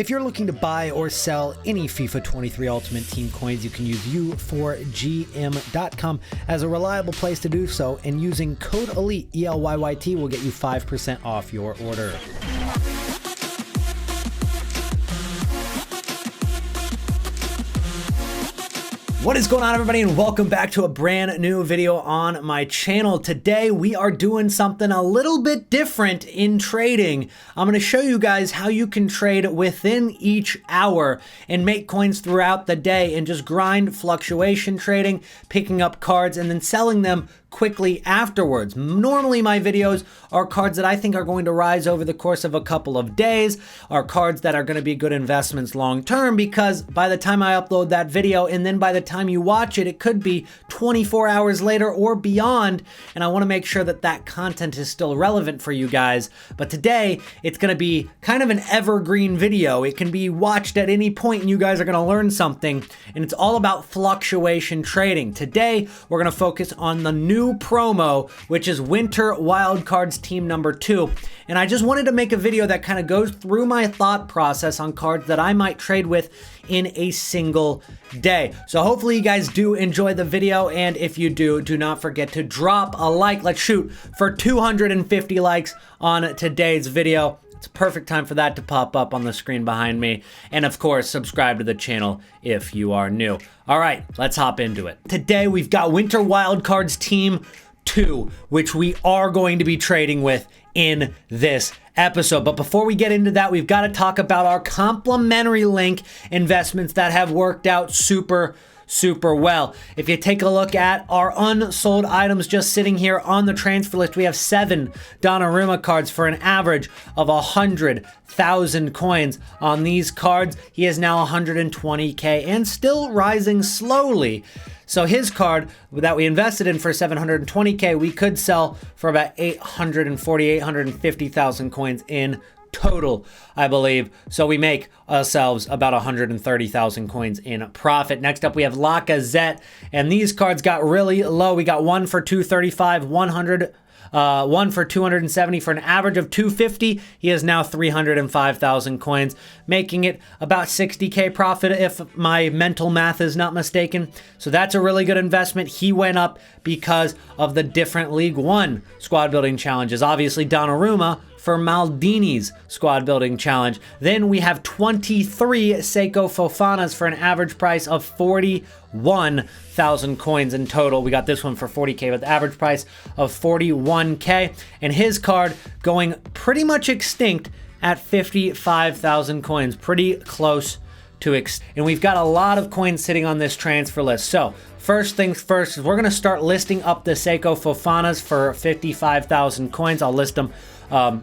If you're looking to buy or sell any FIFA 23 Ultimate Team coins, you can use u4gm.com as a reliable place to do so, and using code ELYTE, ELYYT, will get you 5% off your order. What is going on, everybody, and welcome back to a brand new video on my channel. Today we are doing something a little bit different in trading. I'm going to show you guys how you can trade within each hour and make coins throughout the day and just grind fluctuation trading, picking up cards and then selling them quickly afterwards. Normally my videos are cards that I think are going to rise over the course of a couple of days, are cards that are going to be good investments long term, because by the time I upload that video and then by the time you watch it, it could be 24 hours later or beyond, and I want to make sure that that content is still relevant for you guys. But today it's going to be kind of an evergreen video. It can be watched at any point and you guys are going to learn something, and it's all about fluctuation trading. Today we're going to focus on the new promo, which is Winter Wildcards Team number 2. And I just wanted to make a video that kind of goes through my thought process on cards that I might trade with in a single day. So hopefully you guys do enjoy the video, and if you do, do not forget to drop a like. Let's shoot for 250 likes on today's video. It's a perfect time for that to pop up on the screen behind me. And of course, subscribe to the channel if you are new. All right, let's hop into it. Today, we've got Winter Wildcards Team 2, which we are going to be trading with in this episode. But before we get into that, we've got to talk about our complimentary link investments that have worked out super well. If you take a look at our unsold items just sitting here on the transfer list, we have 7 Donnarumma cards for an average of 100,000 coins. On these cards, he is now 120k and still rising slowly. So his card that we invested in for 720k, we could sell for about 850,000 coins in total, I believe. So we make ourselves about 130,000 coins in profit. Next up, we have Lacazette, and these cards got really low. We got one for 235, 100, one for 270 for an average of 250. He is now 305,000 coins, making it about 60k profit if my mental math is not mistaken. So that's a really good investment. He went up because of the different League One squad building challenges. Obviously Donnarumma for Maldini's squad building challenge. Then we have 23 Seiko Fofanas for an average price of 41,000 coins in total. We got this one for 40k with the average price of 41k, and his card going pretty much extinct at 55,000 coins, pretty close to and we've got a lot of coins sitting on this transfer list. So first things first, we're going to start listing up the Seiko Fofanas for 55,000 coins. I'll list them a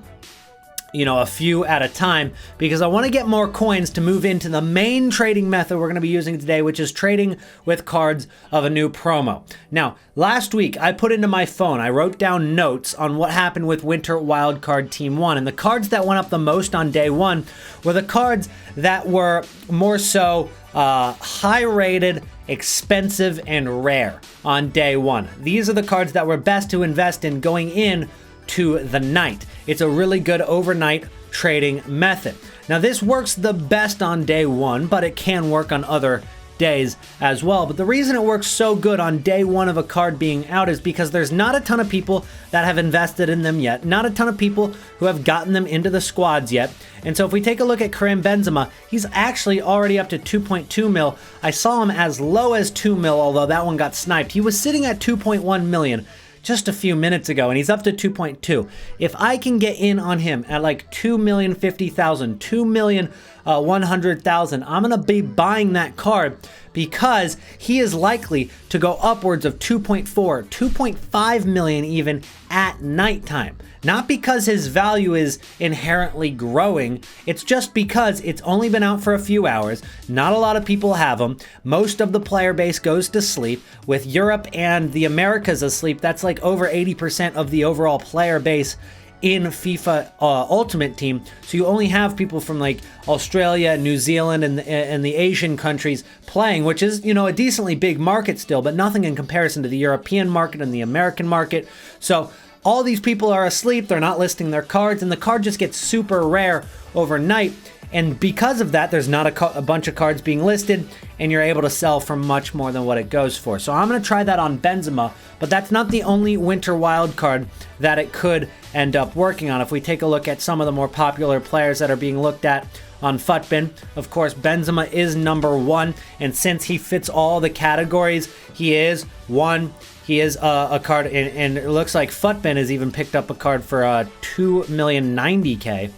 few at a time, because I want to get more coins to move into the main trading method we're going to be using today, which is trading with cards of a new promo. Now, last week I put into my phone, I wrote down notes on what happened with Winter Wildcard Team 1, and the cards that went up the most on day 1 were the cards that were more so high rated, expensive, and rare on day 1. These are the cards that were best to invest in going in to the night. It's a really good overnight trading method. Now this works the best on day 1, but it can work on other days as well. But the reason it works so good on day 1 of a card being out is because there's not a ton of people that have invested in them yet, not a ton of people who have gotten them into the squads yet. And so if we take a look at Karim Benzema, he's actually already up to 2.2 mil. I saw him as low as 2 mil, although that one got sniped. He was sitting at 2.1 million just a few minutes ago, and he's up to 2.2. If I can get in on him at like 2,050,000, 2,100,000, I'm going to be buying that card, because he is likely to go upwards of 2.4, 2.5 million even at nighttime. Not because his value is inherently growing, it's just because it's only been out for a few hours. Not a lot of people have them. Most of the player base goes to sleep. With Europe and the Americas asleep, that's like over 80% of the overall player base in FIFA Ultimate Team. So you only have people from like Australia, New Zealand, and the Asian countries playing, which is, a decently big market still, but nothing in comparison to the European market and the American market. So all these people are asleep, they're not listing their cards, and the card just gets super rare overnight. And because of that, there's not a bunch of cards being listed, and you're able to sell for much more than what it goes for. So I'm going to try that on Benzema, but that's not the only winter wild card that it could end up working on. If we take a look at some of the more popular players that are being looked at on FUTBIN, of course, Benzema is number 1, and since he fits all the categories, he is a card, and it looks like FUTBIN has even picked up a card for 2,090,000.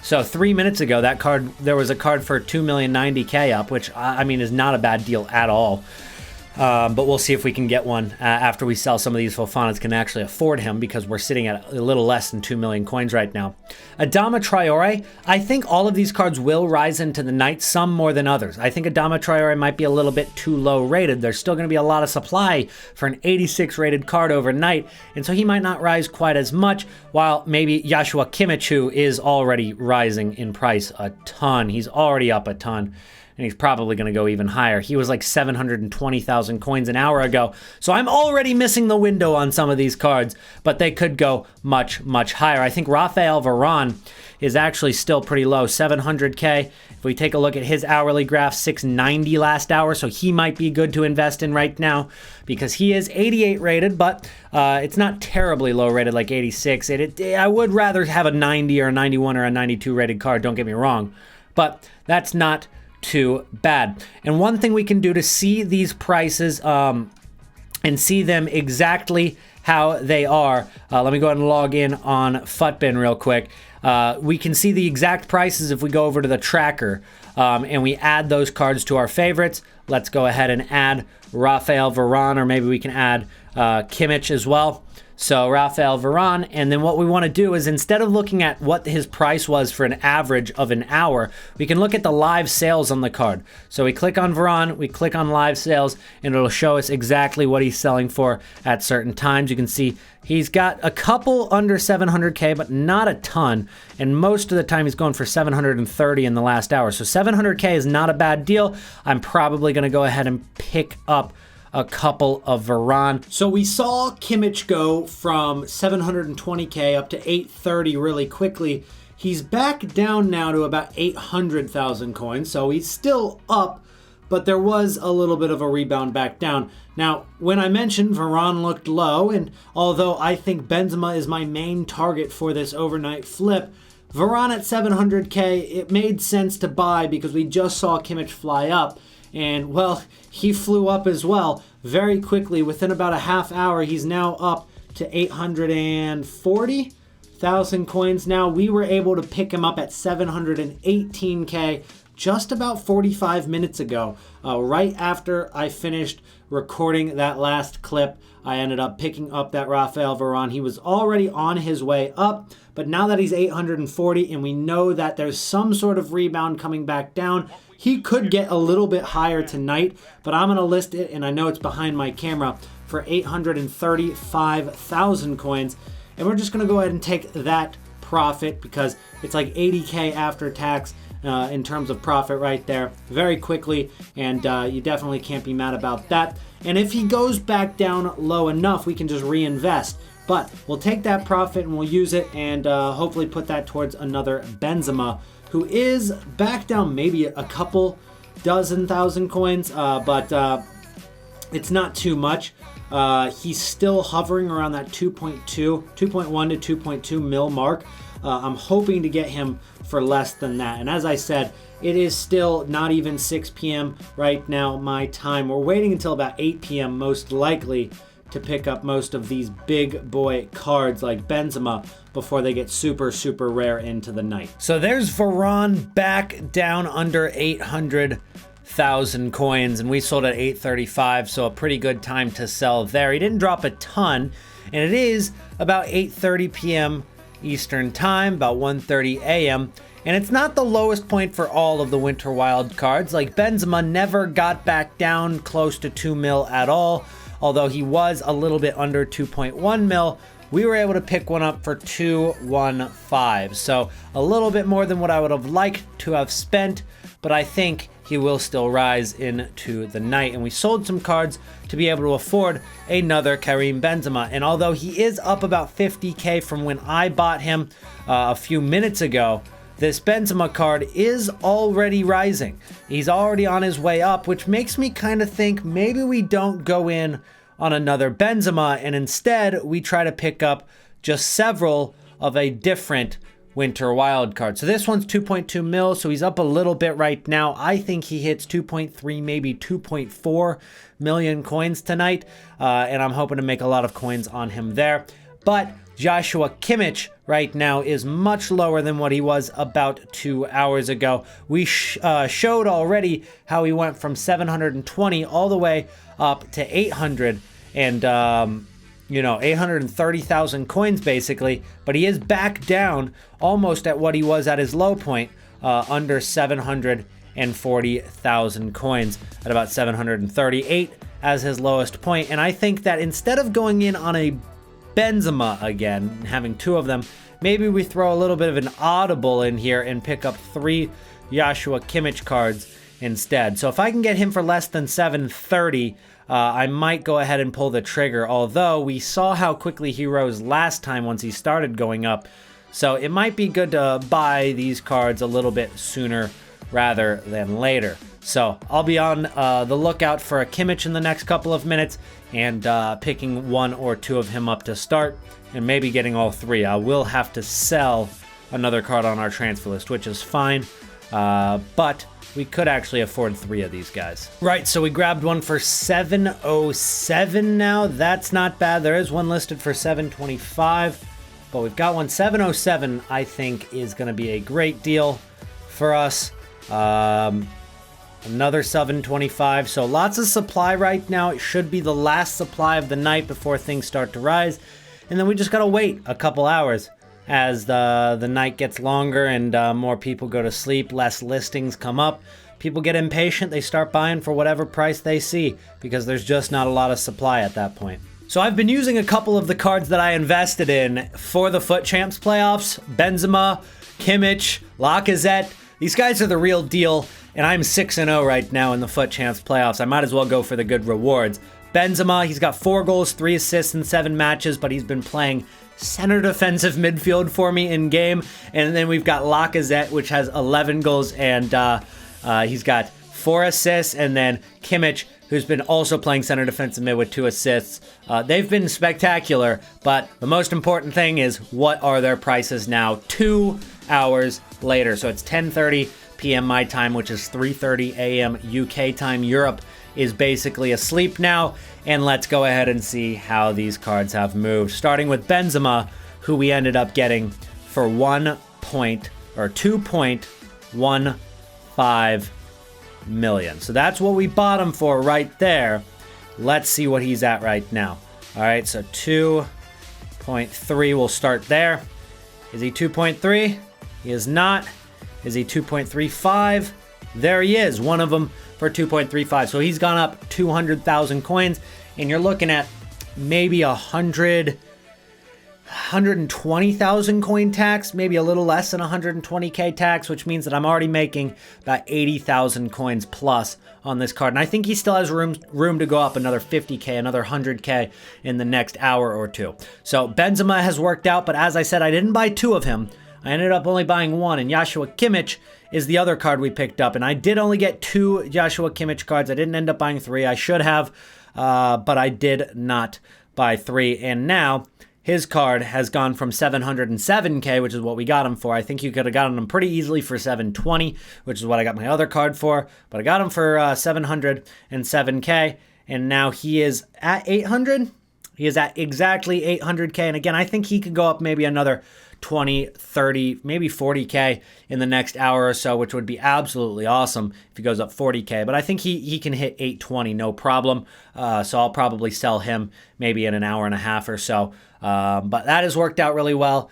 So 3 minutes ago, there was a card for 2,090,000 up, which I mean is not a bad deal at all. But we'll see if we can get one after we sell some of these Fofanas can actually afford him, because we're sitting at a little less than 2 million coins right now. Adama Traore, I think all of these cards will rise into the night, some more than others. I think Adama Traore might be a little bit too low rated. There's still going to be a lot of supply for an 86 rated card overnight, and so he might not rise quite as much, while maybe Joshua Kimmich is already rising in price a ton. He's already up a ton. And he's probably going to go even higher. He was like 720,000 coins an hour ago. So I'm already missing the window on some of these cards, but they could go much, much higher. I think Rafael Varane is actually still pretty low, 700K. If we take a look at his hourly graph, 690 last hour, so he might be good to invest in right now because he is 88 rated, but it's not terribly low rated like 86. I would rather have a 90 or a 91 or a 92 rated card, don't get me wrong, but that's not too bad. And one thing we can do to see these prices and see them exactly how they are, let me go ahead and log in on FUTBIN real quick. We can see the exact prices if we go over to the tracker and we add those cards to our favorites. Let's go ahead and add Rafael Varane, or maybe we can add Kimmich as well. So Rafael Varane, and then what we want to do is, instead of looking at what his price was for an average of an hour, we can look at the live sales on the card. So we click on Varane, we click on live sales, and it'll show us exactly what he's selling for at certain times. You can see he's got a couple under 700K, but not a ton, and most of the time he's going for 730 in the last hour. So 700K is not a bad deal. I'm probably going to go ahead and pick up a couple of Varane. So we saw Kimmich go from 720K up to 830 really quickly. He's back down now to about 800,000 coins, so he's still up, but there was a little bit of a rebound back down. Now, when I mentioned Varane looked low, and although I think Benzema is my main target for this overnight flip, Varane at 700K, it made sense to buy because we just saw Kimmich fly up. And, well, he flew up as well very quickly. Within about a half hour, he's now up to 840,000 coins. Now, we were able to pick him up at 718K just about 45 minutes ago. Right after I finished recording that last clip, I ended up picking up that Rafael Varane. He was already on his way up, but now that he's 840 and we know that there's some sort of rebound coming back down, he could get a little bit higher tonight, but I'm going to list it, and I know it's behind my camera, for 835,000 coins. And we're just going to go ahead and take that profit because it's like 80K after tax in terms of profit right there very quickly, and you definitely can't be mad about that. And if he goes back down low enough, we can just reinvest. But we'll take that profit and we'll use it and hopefully put that towards another Benzema, who is back down maybe a couple dozen thousand coins, but it's not too much. He's still hovering around that 2.1 to 2.2 mil mark. I'm hoping to get him for less than that. And as I said, it is still not even 6 p.m. right now, my time. We're waiting until about 8 p.m. most likely to pick up most of these big boy cards like Benzema before they get super, super rare into the night. So there's Varane back down under 800,000 coins, and we sold at 835, so a pretty good time to sell there. He didn't drop a ton, and it is about 8:30 p.m. Eastern time, about 1:30 a.m., and it's not the lowest point for all of the winter wild cards. Like Benzema never got back down close to 2 mil at all, although he was a little bit under 2.1 mil. We were able to pick one up for 215, so a little bit more than what I would have liked to have spent, but I think he will still rise into the night. And we sold some cards to be able to afford another Karim Benzema. And although he is up about 50K from when I bought him a few minutes ago, this Benzema card is already rising. He's already on his way up, which makes me kind of think maybe we don't go in on another Benzema, and instead we try to pick up just several of a different winter wildcard. So this one's 2.2 mil, so he's up a little bit right now. I think he hits 2.3, maybe 2.4 million coins tonight, and I'm hoping to make a lot of coins on him there. But Joshua Kimmich right now is much lower than what he was about 2 hours ago. We showed already how he went from 720 all the way up to 800 and 830,000 coins basically, but he is back down almost at what he was at his low point, under 740,000 coins at about 738 as his lowest point. And I think that instead of going in on a Benzema again, having two of them, maybe we throw a little bit of an audible in here and pick up 3 Joshua Kimmich cards instead. So if I can get him for less than 730, I might go ahead and pull the trigger, although we saw how quickly he rose last time once he started going up. So it might be good to buy these cards a little bit sooner rather than later. So I'll be on the lookout for a Kimmich in the next couple of minutes and picking 1 or 2 of him up to start and maybe getting all 3. I will have to sell another card on our transfer list, which is fine, but we could actually afford 3 of these guys. Right, so we grabbed one for 707 now. That's not bad. There is one listed for 725, but we've got one 707 I think is going to be a great deal for us. Another 725, so lots of supply right now. It should be the last supply of the night before things start to rise, and then we just gotta wait a couple hours as the night gets longer and more people go to sleep, less listings come up. People get impatient, they start buying for whatever price they see because there's just not a lot of supply at that point. So I've been using a couple of the cards that I invested in for the Foot Champs playoffs. Benzema, Kimmich, Lacazette. These guys are the real deal, and I'm 6-0 right now in the Foot Champs playoffs. I might as well go for the good rewards. Benzema, he's got 4 goals, 3 assists in 7 matches, but he's been playing center defensive midfield for me in game. And then we've got Lacazette, which has 11 goals, and he's got 4 assists. And then Kimmich, who's been also playing center defensive mid with 2 assists. They've been spectacular, but the most important thing is what are their prices now 2 hours later. So it's 10:30 p.m. my time, which is 3:30 a.m. UK time. Europe is basically asleep now, and let's go ahead and see how these cards have moved. Starting with Benzema, who we ended up getting for 2.15 million. So that's what we bought him for right there. Let's see what he's at right now. All right, so 2.3, we'll start there. Is he 2.3? He is not. Is he 2.35? There he is, one of them for 2.35. So he's gone up 200,000 coins, and you're looking at maybe 120,000 coin tax, maybe a little less than 120k tax, which means that I'm already making about 80,000 coins plus on this card. And I think he still has room to go up another 50k, another 100k in the next hour or 2. So Benzema has worked out, but as I said, I didn't buy 2 of him. I ended up only buying 1, and Joshua Kimmich is the other card we picked up. And I did only get 2 Joshua Kimmich cards. I didn't end up buying 3. I should have, but I did not buy 3. And now his card has gone from 707k, which is what we got him for. I think you could have gotten him pretty easily for 720, which is what I got my other card for. But I got him for 707k, and now he is at 800. He is at exactly 800k. And again, I think he could go up maybe another 20, 30, maybe 40k in the next hour or so, which would be absolutely awesome if he goes up 40k. But I think he can hit 820 no problem. So I'll probably sell him maybe in an hour and a half or so. But that has worked out really well.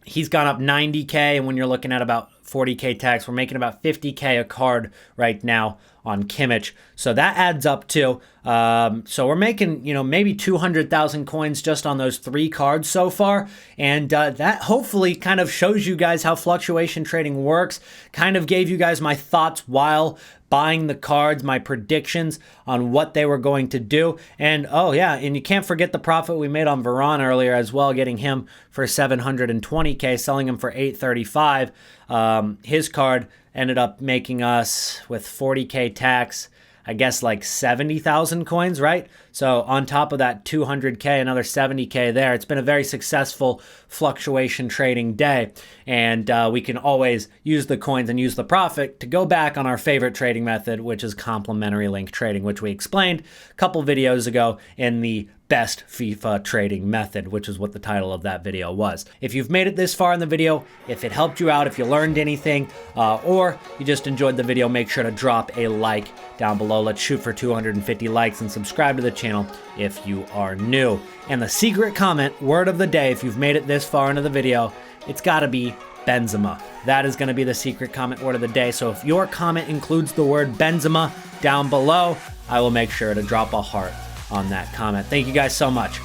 He's gone up 90k, and when you're looking at about 40K tax. We're making about 50K a card right now on Kimmich. So that adds up too. So we're making, maybe 200,000 coins just on those 3 cards so far. And that hopefully kind of shows you guys how fluctuation trading works. Kind of gave you guys my thoughts while buying the cards, my predictions on what they were going to do. And oh yeah, and you can't forget the profit we made on Varane earlier as well, getting him for 720K, selling him for 835. His card ended up making us, with 40K tax, I guess like 70,000 coins, right? So on top of that 200K, another 70K there. It's been a very successful fluctuation trading day. And we can always use the coins and use the profit to go back on our favorite trading method, which is complementary link trading, which we explained a couple videos ago in the best FIFA trading method, which is what the title of that video was. If you've made it this far in the video, if it helped you out, if you learned anything, or you just enjoyed the video, make sure to drop a like down below. Let's shoot for 250 likes and subscribe to the channel if you are new. And the secret comment, word of the day, if you've made it this far into the video, it's gotta be Benzema. That is gonna be the secret comment word of the day. So if your comment includes the word Benzema down below, I will make sure to drop a heart on that comment. Thank you guys so much.